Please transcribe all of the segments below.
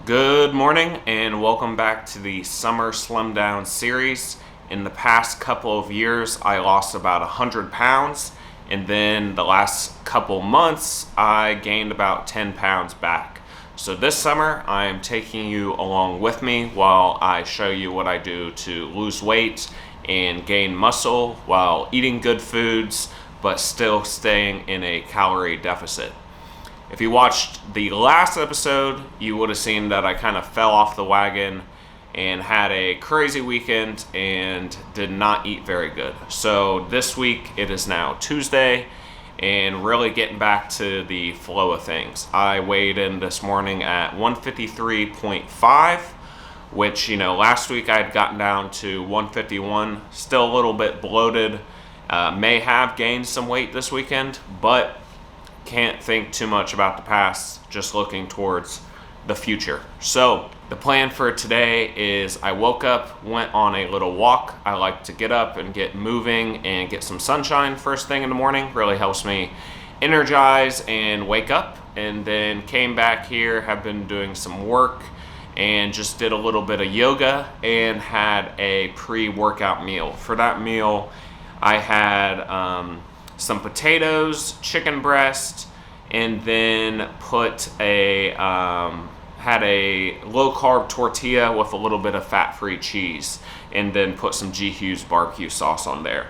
Good morning and welcome back to the Summer Slim Down series. In the past couple of years, I lost about 100 pounds, and then the last couple months, I gained about 10 pounds back. So this summer, I am taking you along with me while I show you what I do to lose weight and gain muscle while eating good foods, but still staying in a calorie deficit. If you watched the last episode, you would have seen that I kind of fell off the wagon and had a crazy weekend and did not eat very good. So this week, it is now Tuesday and really getting back to the flow of things. I weighed in this morning at 153.5, which, last week I had gotten down to 151, still a little bit bloated. May have gained some weight this weekend, but can't think too much about the past, just looking towards the future. So the plan for today is I woke up, went on a little walk. I like to get up and get moving and get some sunshine first thing in the morning. Really helps me energize and wake up. And then came back here, have been doing some work and just did a little bit of yoga and had a pre-workout meal. For that meal, I had some potatoes, chicken breast, and then had a low carb tortilla with a little bit of fat-free cheese, and then put some G. Hughes barbecue sauce on there.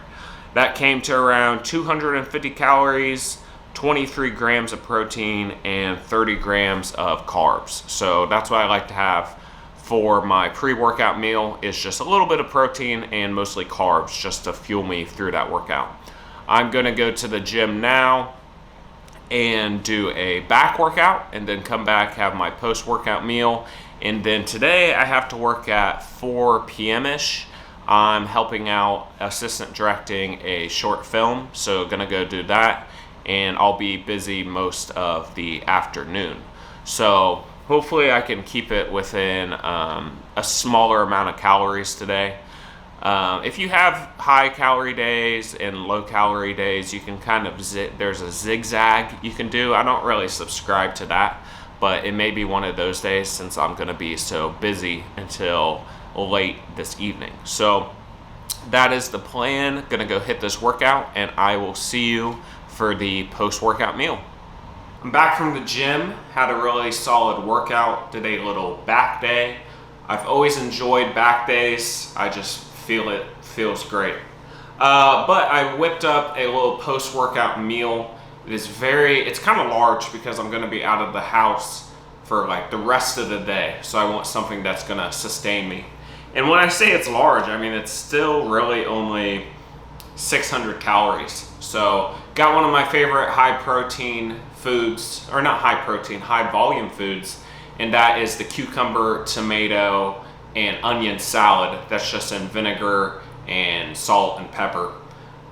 That came to around 250 calories, 23 grams of protein, and 30 grams of carbs. So that's what I like to have for my pre-workout meal, is just a little bit of protein and mostly carbs just to fuel me through that workout. I'm going to go to the gym now and do a back workout and then come back, have my post-workout meal. And then today I have to work at 4 p.m.-ish. I'm helping out, assistant directing a short film, so going to go do that. And I'll be busy most of the afternoon. So hopefully I can keep it within a smaller amount of calories today. If you have high calorie days and low calorie days, you can kind of there's a zigzag you can do. I don't really subscribe to that, but it may be one of those days since I'm going to be so busy until late this evening. So that is the plan. Going to go hit this workout, and I will see you for the post-workout meal. I'm back from the gym, had a really solid workout, did a little back day. I've always enjoyed back days. I just feels great. But I whipped up a little post-workout meal. It's kind of large because I'm going to be out of the house for like the rest of the day. So I want something that's going to sustain me. And when I say it's large, I mean it's still really only 600 calories. So got one of my favorite high protein foods, or not high protein, high volume foods, and that is the cucumber, tomato, and onion salad that's just in vinegar and salt and pepper.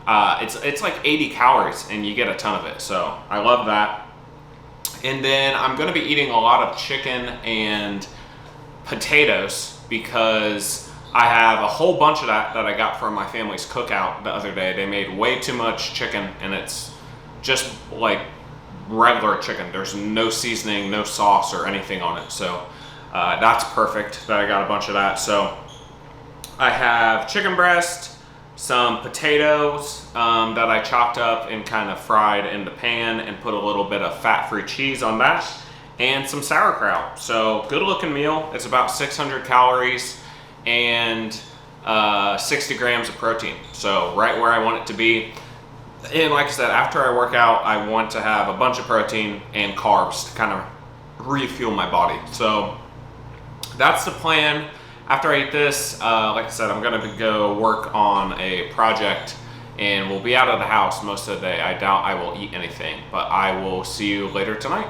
It's like 80 calories and you get a ton of it, so I love that. And then I'm going to be eating a lot of chicken and potatoes because I have a whole bunch of that I got from my family's cookout the other day. They made way too much chicken and it's just like regular chicken. There's no seasoning, no sauce or anything on it, so that's perfect that I got a bunch of that. So I have chicken breast, some potatoes that I chopped up and kind of fried in the pan and put a little bit of fat-free cheese on that, and some sauerkraut. So good looking meal. It's about 600 calories and 60 grams of protein. So right where I want it to be. And like I said, after I work out, I want to have a bunch of protein and carbs to kind of refuel my body. So that's the plan. After I eat this, like I said, I'm going to go work on a project and we'll be out of the house most of the day. I doubt I will eat anything, but I will see you later tonight.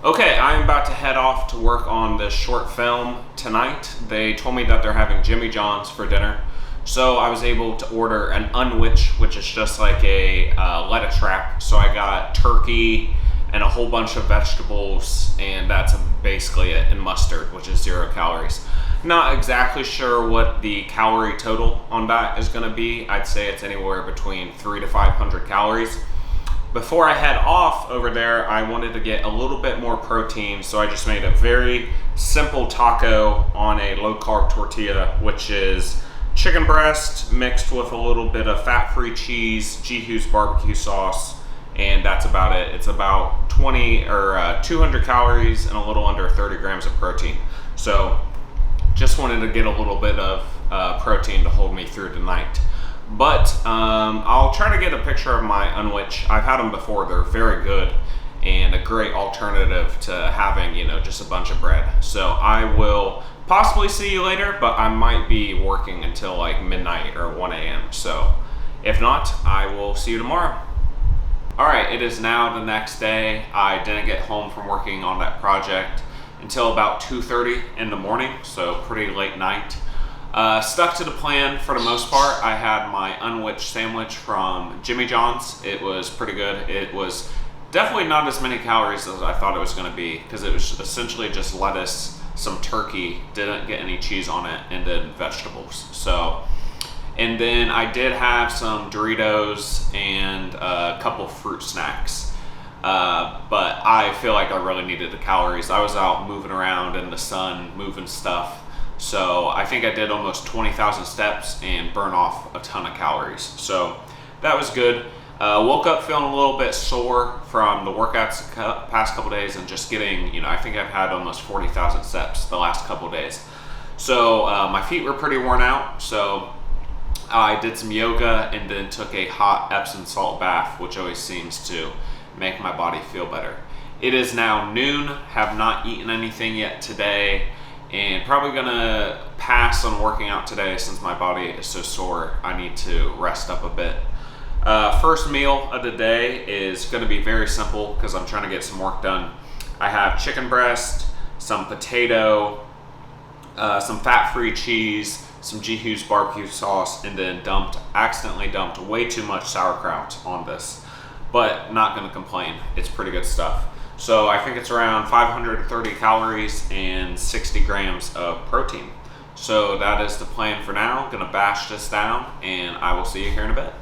Okay, I'm about to head off to work on this short film tonight. They told me that they're having Jimmy John's for dinner, so I was able to order an unwich, which is just like a lettuce wrap. So I got turkey and a whole bunch of vegetables, and that's basically it, and mustard, which is 0 calories. Not exactly sure what the calorie total on that is going to be. I'd say it's anywhere between 300 to 500 calories. Before I head off over there, I wanted to get a little bit more protein, so I just made a very simple taco on a low carb tortilla, which is chicken breast mixed with a little bit of fat-free cheese, G-Hughes barbecue sauce, and that's about it. It's about 200 calories and a little under 30 grams of protein. So just wanted to get a little bit of protein to hold me through tonight. But I'll try to get a picture of my unwich. I've had them before. They're very good and a great alternative to having, just a bunch of bread. So I will possibly see you later, but I might be working until like midnight or 1 a.m. So if not, I will see you tomorrow. All right, it is now the next day. I didn't get home from working on that project until about 2:30 in the morning, so pretty late night. Stuck to the plan for the most part. I had my unwich sandwich from Jimmy John's. It was pretty good. It was definitely not as many calories as I thought it was going to be, because it was essentially just lettuce, some turkey, didn't get any cheese on it, and then vegetables. And then I did have some Doritos and a couple fruit snacks. But I feel like I really needed the calories. I was out moving around in the sun, moving stuff. So I think I did almost 20,000 steps and burned off a ton of calories. So that was good. Woke up feeling a little bit sore from the workouts the past couple days and just getting, I think I've had almost 40,000 steps the last couple days. So my feet were pretty worn out. So I did some yoga and then took a hot Epsom salt bath, which always seems to make my body feel better. It is now noon, have not eaten anything yet today, and probably gonna pass on working out today since my body is so sore. I need to rest up a bit. First meal of the day is gonna be very simple because I'm trying to get some work done. I have chicken breast, some potato, some fat-free cheese, some G-Hughes barbecue sauce, and then accidentally dumped way too much sauerkraut on this. But not gonna complain, it's pretty good stuff. So I think it's around 530 calories and 60 grams of protein. So that is the plan for now. Gonna bash this down and I will see you here in a bit.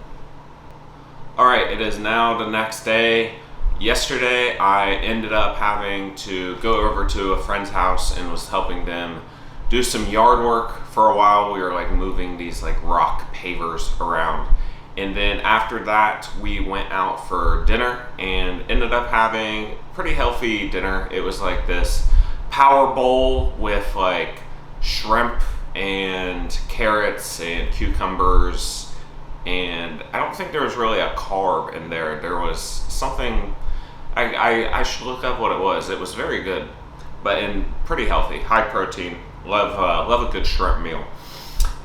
All right, it is now the next day. Yesterday I ended up having to go over to a friend's house and was helping them do some yard work for a while. We were like moving these like rock pavers around. And then after that, we went out for dinner and ended up having pretty healthy dinner. It was like this power bowl with like shrimp and carrots and cucumbers. And I don't think there was really a carb in there. There was something, I should look up what it was. It was very good, but pretty healthy, high protein. Love a good shrimp meal.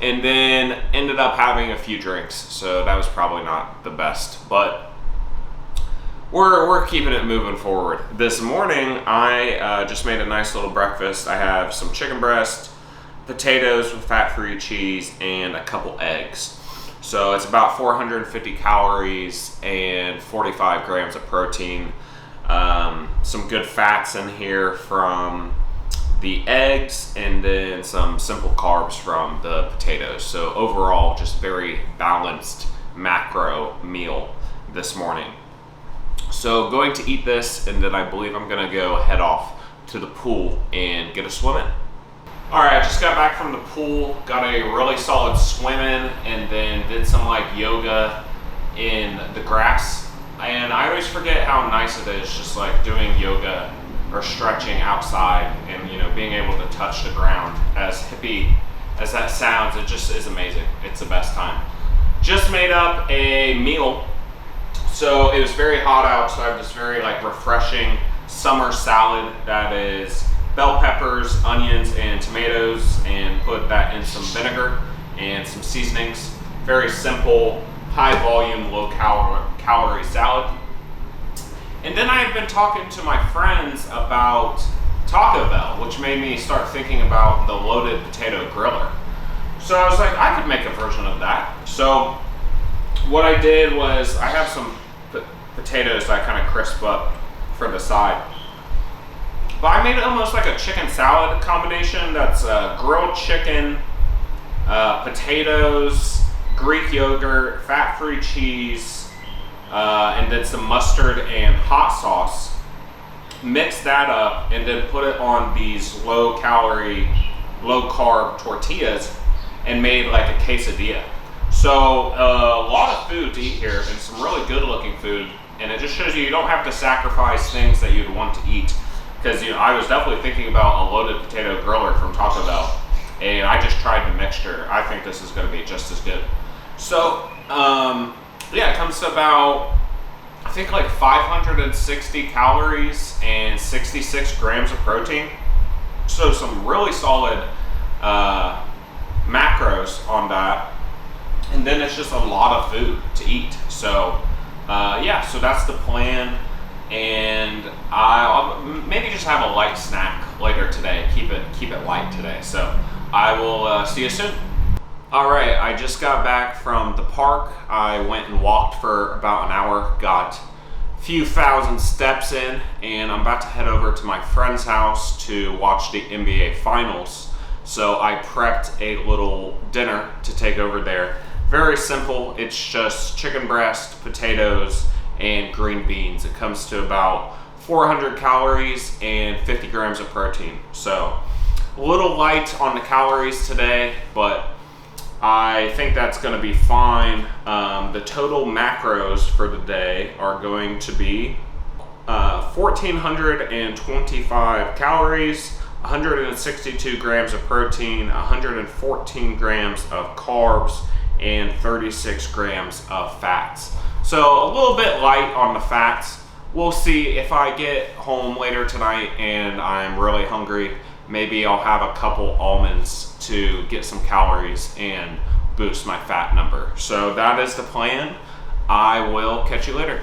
And then ended up having a few drinks, so that was probably not the best, but we're keeping it moving forward. This morning, I just made a nice little breakfast. I have some chicken breast, potatoes with fat-free cheese, and a couple eggs. So it's about 450 calories and 45 grams of protein. Some good fats in here from the eggs, and then some simple carbs from the potatoes. So overall, just very balanced macro meal this morning. So going to eat this, and then I believe I'm gonna go head off to the pool and get a swim in. All right, I just got back from the pool, got a really solid swim in, and then did some like yoga in the grass. And I always forget how nice it is just like doing yoga or stretching outside and being able to touch the ground. As hippie as that sounds, it just is amazing. It's the best time. Just made up a meal. So it was very hot out, so I have this very like refreshing summer salad that is bell peppers, onions, and tomatoes, and put that in some vinegar and some seasonings. Very simple, high volume, low calorie salad. And then I had been talking to my friends about Taco Bell, which made me start thinking about the loaded potato griller. So I was like, I could make a version of that. So what I did was I have some potatoes that I kind of crisp up for the side. But I made it almost like a chicken salad combination. That's grilled chicken, potatoes, Greek yogurt, fat-free cheese, and then some mustard and hot sauce. mix that up, and then put it on these low calorie, low carb tortillas and made like a quesadilla. So a lot of food to eat here, and some really good looking food. And it just shows you don't have to sacrifice things that you'd want to eat. Because I was definitely thinking about a loaded potato griller from Taco Bell, and I just tried the mixture. I think this is going to be just as good. So yeah, it comes to about, I think, like 560 calories and 66 grams of protein. So some really solid macros on that. And then it's just a lot of food to eat. So yeah, so that's the plan. And I'll maybe just have a light snack later today. Keep it light today. So I will see you soon. All right, I just got back from the park. I went and walked for about an hour, got a few thousand steps in, and I'm about to head over to my friend's house to watch the NBA Finals. So I prepped a little dinner to take over there. Very simple. It's just chicken breast, potatoes, and green beans. It comes to about 400 calories and 50 grams of protein. So a little light on the calories today, but I think that's going to be fine. The total macros for the day are going to be 1,425 calories, 162 grams of protein, 114 grams of carbs, and 36 grams of fats. So a little bit light on the fats. We'll see. If I get home later tonight and I'm really hungry, maybe I'll have a couple almonds to get some calories and boost my fat number. So that is the plan. I will catch you later.